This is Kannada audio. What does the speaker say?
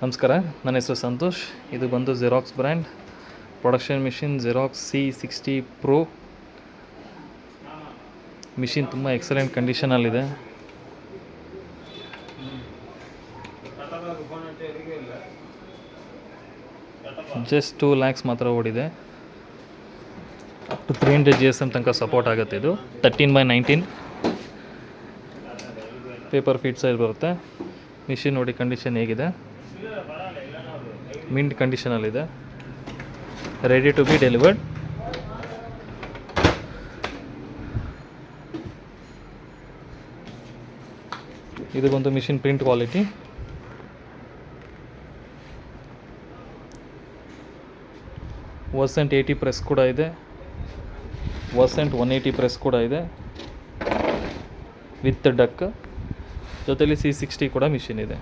ನಮಸ್ಕಾರ, ನನ್ನ ಹೆಸರು ಸಂತೋಷ್. ಇದು ಬಂದು Xerox brand production machine Xerox C60 Pro. Machine ತುಂಬ ಎಕ್ಸಲೆಂಟ್ ಕಂಡೀಷನಲ್ಲಿದೆ. ಜಸ್ಟ್ 2 lakhs ಮಾತ್ರ ಓಡಿದೆ. ಅಪ್ ಟು 300 GSM ತನಕ ಸಪೋರ್ಟ್ ಆಗುತ್ತೆ. ಇದು 13x19 ಪೇಪರ್ ಫೀಟ್ ಸೈಜ್ ಬರುತ್ತೆ. ಮಿಷಿನ್ ನೋಡಿ ಕಂಡೀಷನ್ ಹೇಗಿದೆ, ಮಿಂಟ್ ಕಂಡೀಷನಲ್ಲಿದೆ. Ready to be delivered. ಇದು ಬಂದು machine print quality. Versant 80 press ಕೂಡ ಇದೆ, ವರ್ಸೆಂಟ್ 180 ಪ್ರೆಸ್ ಕೂಡ ಇದೆ ವಿತ್ ಡಕ್. ಜೊತೆಲಿ C60 ಕೂಡ ಮಿಷಿನ್ ಇದೆ.